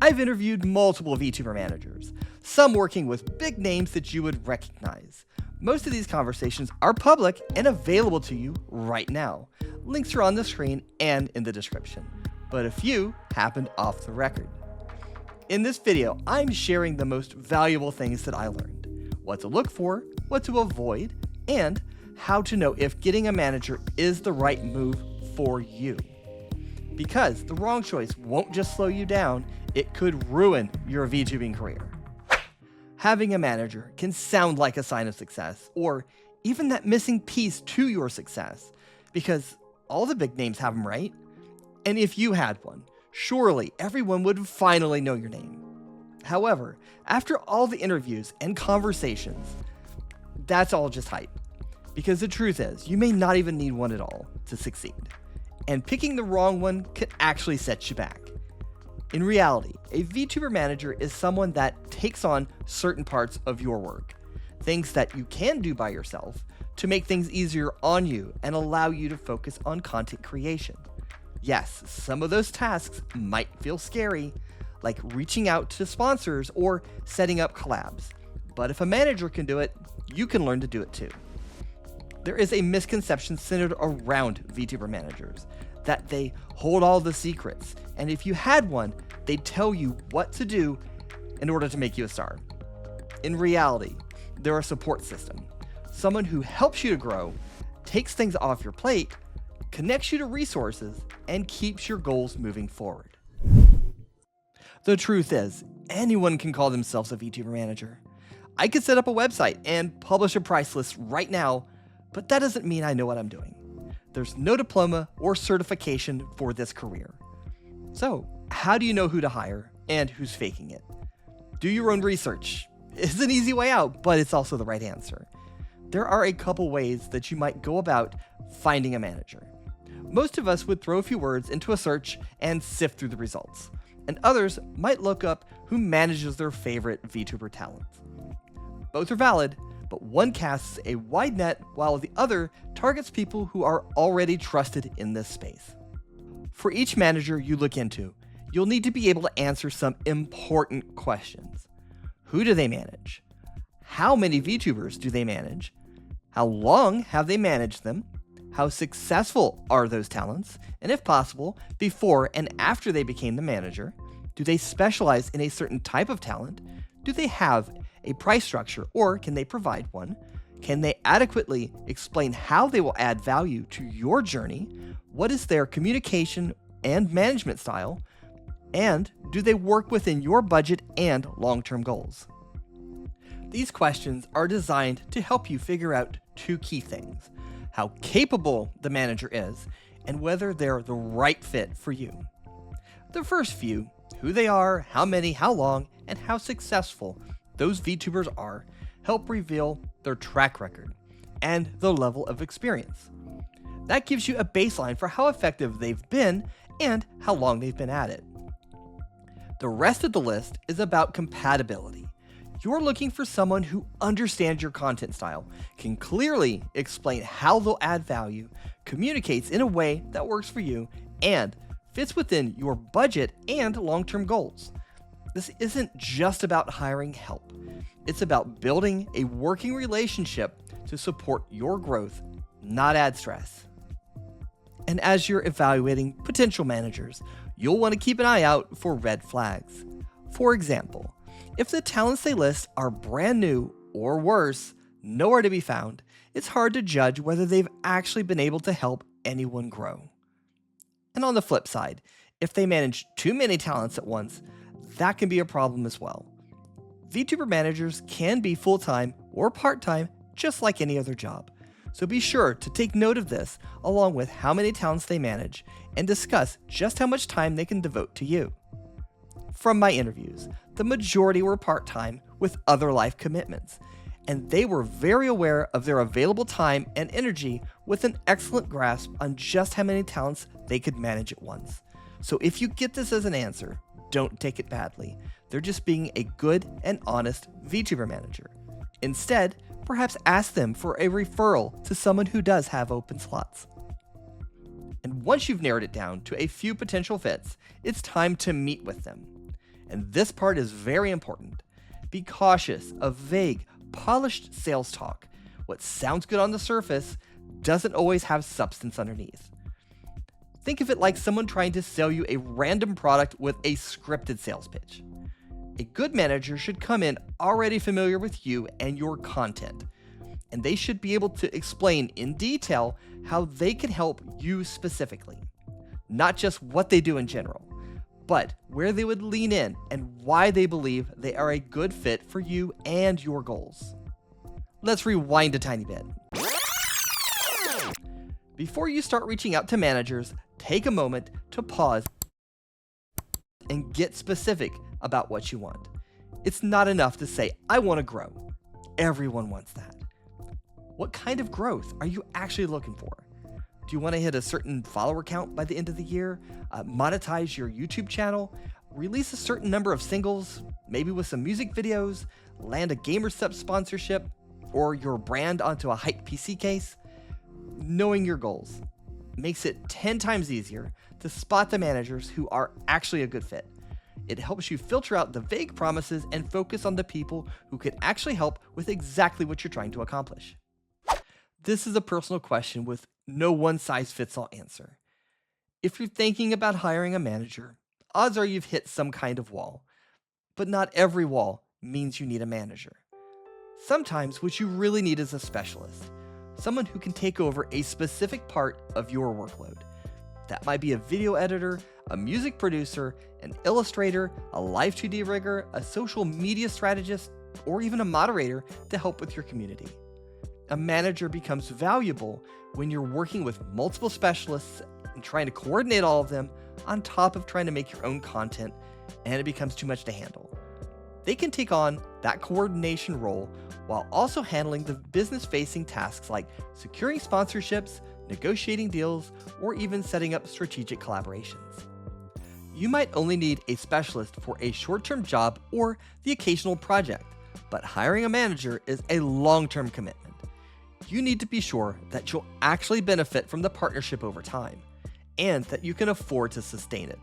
I've interviewed multiple VTuber managers, some working with big names that you would recognize. Most of these conversations are public and available to you right now. Links are on the screen and in the description, but a few happened off the record. In this video, I'm sharing the most valuable things that I learned, what to look for, what to avoid, and how to know if getting a manager is the right move for you. Because the wrong choice won't just slow you down, it could ruin your VTubing career. Having a manager can sound like a sign of success, or even that missing piece to your success, because all the big names have them, right? And if you had one, surely everyone would finally know your name. However, after all the interviews and conversations, that's all just hype. Because the truth is, you may not even need one at all to succeed. And picking the wrong one could actually set you back. In reality, a VTuber manager is someone that takes on certain parts of your work, things that you can do by yourself to make things easier on you and allow you to focus on content creation. Yes, some of those tasks might feel scary, like reaching out to sponsors or setting up collabs. But if a manager can do it, you can learn to do it too. There is a misconception centered around VTuber managers, that they hold all the secrets, and if you had one, they'd tell you what to do in order to make you a star. In reality, they're a support system, someone who helps you to grow, takes things off your plate, connects you to resources, and keeps your goals moving forward. The truth is, anyone can call themselves a VTuber manager. I could set up a website and publish a price list right now, but that doesn't mean I know what I'm doing. There's no diploma or certification for this career. So, how do you know who to hire and who's faking it? Do your own research. It's an easy way out, but it's also the right answer. There are a couple ways that you might go about finding a manager. Most of us would throw a few words into a search and sift through the results, and others might look up who manages their favorite VTuber talents. Both are valid, but one casts a wide net while the other targets people who are already trusted in this space. For each manager you look into, you'll need to be able to answer some important questions. Who do they manage? How many VTubers do they manage? How long have they managed them? How successful are those talents? And if possible, before and after they became the manager, do they specialize in a certain type of talent? Do they have a price structure, or can they provide one? Can they adequately explain how they will add value to your journey? What is their communication and management style? And do they work within your budget and long-term goals? These questions are designed to help you figure out two key things: how capable the manager is and whether they're the right fit for you. The first few, who they are, how many, how long, and how successful those VTubers are, help reveal their track record and the level of experience. That gives you a baseline for how effective they've been and how long they've been at it. The rest of the list is about compatibility. You're looking for someone who understands your content style, can clearly explain how they'll add value, communicates in a way that works for you, and fits within your budget and long-term goals. This isn't just about hiring help. It's about building a working relationship to support your growth, not add stress. And as you're evaluating potential managers, you'll want to keep an eye out for red flags. For example, if the talents they list are brand new or worse, nowhere to be found, it's hard to judge whether they've actually been able to help anyone grow. And on the flip side, if they manage too many talents at once, that can be a problem as well. VTuber managers can be full-time or part-time, just like any other job. So be sure to take note of this, along with how many talents they manage, and discuss just how much time they can devote to you. From my interviews, the majority were part-time with other life commitments, and they were very aware of their available time and energy with an excellent grasp on just how many talents they could manage at once. So if you get this as an answer, don't take it badly. They're just being a good and honest VTuber manager. Instead, perhaps ask them for a referral to someone who does have open slots. And once you've narrowed it down to a few potential fits, it's time to meet with them. And this part is very important. Be cautious of vague, polished sales talk. What sounds good on the surface doesn't always have substance underneath. Think of it like someone trying to sell you a random product with a scripted sales pitch. A good manager should come in already familiar with you and your content, and they should be able to explain in detail how they can help you specifically. Not just what they do in general, but where they would lean in and why they believe they are a good fit for you and your goals. Let's rewind a tiny bit. Before you start reaching out to managers, take a moment to pause and get specific about what you want. It's not enough to say, I want to grow. Everyone wants that. What kind of growth are you actually looking for? Do you want to hit a certain follower count by the end of the year? Monetize your YouTube channel? Release a certain number of singles, maybe with some music videos? Land a GamerSub sponsorship? Or your brand onto a hype PC case? Knowing your goals makes it 10 times easier to spot the managers who are actually a good fit. It helps you filter out the vague promises and focus on the people who could actually help with exactly what you're trying to accomplish. This is a personal question with no one-size-fits-all answer. If you're thinking about hiring a manager, odds are you've hit some kind of wall. But not every wall means you need a manager. Sometimes what you really need is a specialist, someone who can take over a specific part of your workload. That might be a video editor, a music producer, an illustrator, a live 2D rigger, a social media strategist, or even a moderator to help with your community. A manager becomes valuable when you're working with multiple specialists and trying to coordinate all of them on top of trying to make your own content, and it becomes too much to handle. They can take on that coordination role while also handling the business-facing tasks like securing sponsorships, negotiating deals, or even setting up strategic collaborations. You might only need a specialist for a short-term job or the occasional project, but hiring a manager is a long-term commitment. You need to be sure that you'll actually benefit from the partnership over time, and that you can afford to sustain it.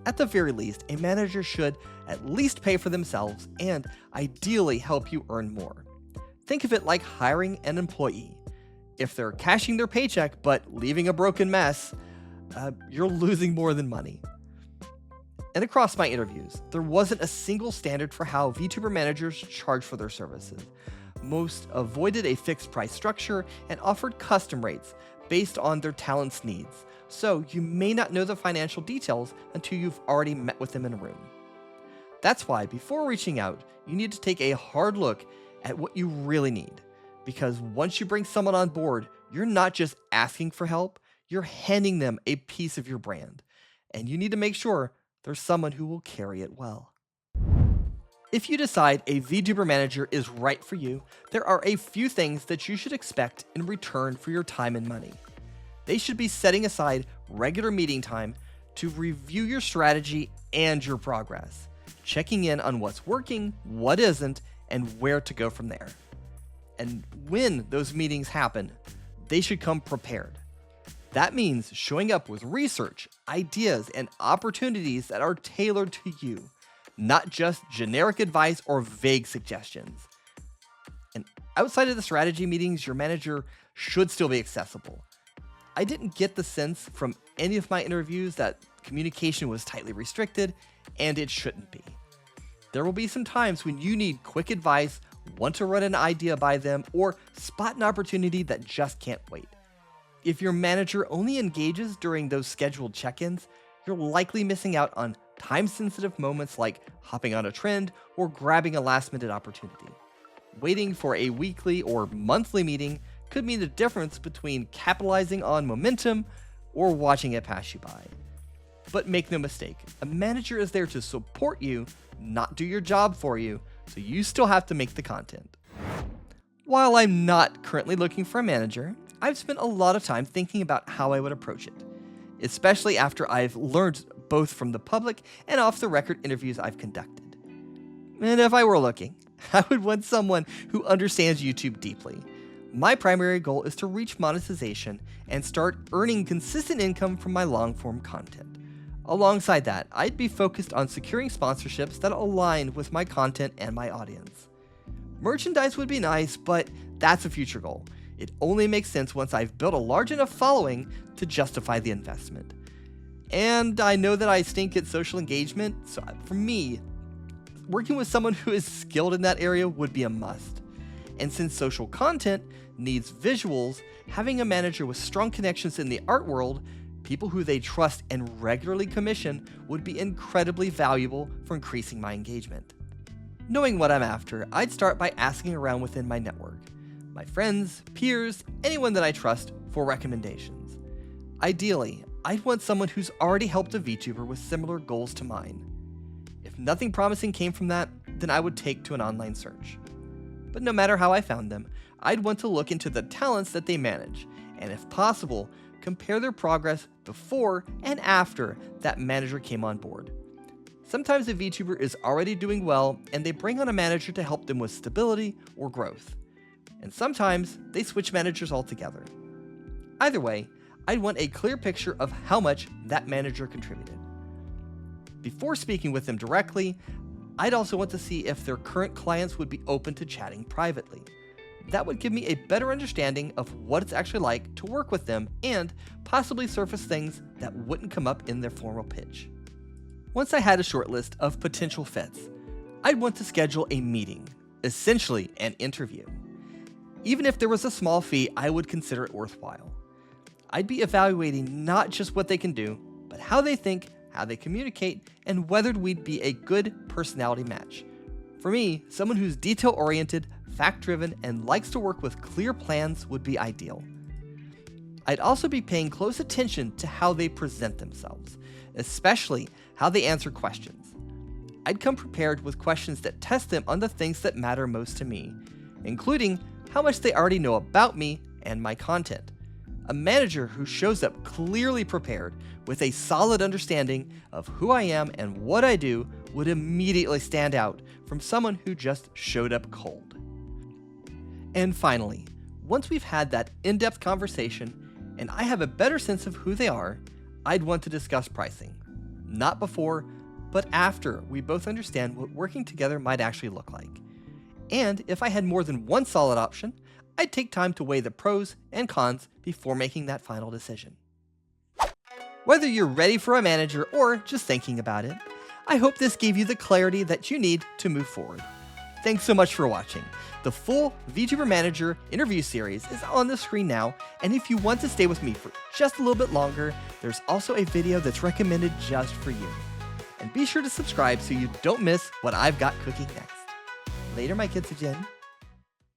At the very least, a manager should at least pay for themselves and ideally help you earn more. Think of it like hiring an employee. If they're cashing their paycheck but leaving a broken mess, you're losing more than money. And across my interviews, there wasn't a single standard for how VTuber managers charge for their services. Most avoided a fixed price structure and offered custom rates based on their talent's needs, so you may not know the financial details until you've already met with them in a room. That's why before reaching out, you need to take a hard look at what you really need, because once you bring someone on board, you're not just asking for help, you're handing them a piece of your brand, and you need to make sure there's someone who will carry it well. If you decide a VTuber manager is right for you, there are a few things that you should expect in return for your time and money. They should be setting aside regular meeting time to review your strategy and your progress, checking in on what's working, what isn't, and where to go from there. And when those meetings happen, they should come prepared. That means showing up with research, ideas, and opportunities that are tailored to you, not just generic advice or vague suggestions. And outside of the strategy meetings, your manager should still be accessible. I didn't get the sense from any of my interviews that communication was tightly restricted, and it shouldn't be. There will be some times when you need quick advice, want to run an idea by them, or spot an opportunity that just can't wait. If your manager only engages during those scheduled check-ins, you're likely missing out on time-sensitive moments like hopping on a trend or grabbing a last-minute opportunity. Waiting for a weekly or monthly meeting could mean the difference between capitalizing on momentum or watching it pass you by. But make no mistake, a manager is there to support you, not do your job for you, so you still have to make the content. While I'm not currently looking for a manager, I've spent a lot of time thinking about how I would approach it, especially after I've learned both from the public and off-the-record interviews I've conducted. And if I were looking, I would want someone who understands YouTube deeply. My primary goal is to reach monetization and start earning consistent income from my long-form content. Alongside that, I'd be focused on securing sponsorships that align with my content and my audience. Merchandise would be nice, but that's a future goal. It only makes sense once I've built a large enough following to justify the investment. And I know that I stink at social engagement, so for me, working with someone who is skilled in that area would be a must. And since social content needs visuals, having a manager with strong connections in the art world, people who they trust and regularly commission, would be incredibly valuable for increasing my engagement. Knowing what I'm after, I'd start by asking around within my network, my friends, peers, anyone that I trust, for recommendations. Ideally, I'd want someone who's already helped a VTuber with similar goals to mine. If nothing promising came from that, then I would take to an online search. But no matter how I found them, I'd want to look into the talents that they manage, and if possible, compare their progress before and after that manager came on board. Sometimes a VTuber is already doing well and they bring on a manager to help them with stability or growth. And sometimes they switch managers altogether. Either way, I'd want a clear picture of how much that manager contributed. Before speaking with them directly, I'd also want to see if their current clients would be open to chatting privately. That would give me a better understanding of what it's actually like to work with them and possibly surface things that wouldn't come up in their formal pitch. Once I had a short list of potential fits, I'd want to schedule a meeting, essentially an interview. Even if there was a small fee, I would consider it worthwhile. I'd be evaluating not just what they can do, but how they think, how they communicate, and whether we'd be a good personality match. For me, someone who's detail-oriented, fact-driven, and likes to work with clear plans would be ideal. I'd also be paying close attention to how they present themselves, especially how they answer questions. I'd come prepared with questions that test them on the things that matter most to me, including how much they already know about me and my content. A manager who shows up clearly prepared with a solid understanding of who I am and what I do would immediately stand out from someone who just showed up cold. And finally, once we've had that in-depth conversation and I have a better sense of who they are, I'd want to discuss pricing. Not before, but after we both understand what working together might actually look like. And if I had more than one solid option, I'd take time to weigh the pros and cons before making that final decision. Whether you're ready for a manager or just thinking about it, I hope this gave you the clarity that you need to move forward. Thanks so much for watching. The full VTuber Manager interview series is on the screen now, and if you want to stay with me for just a little bit longer, there's also a video that's recommended just for you. And be sure to subscribe so you don't miss what I've got cooking next. Later, my kids again.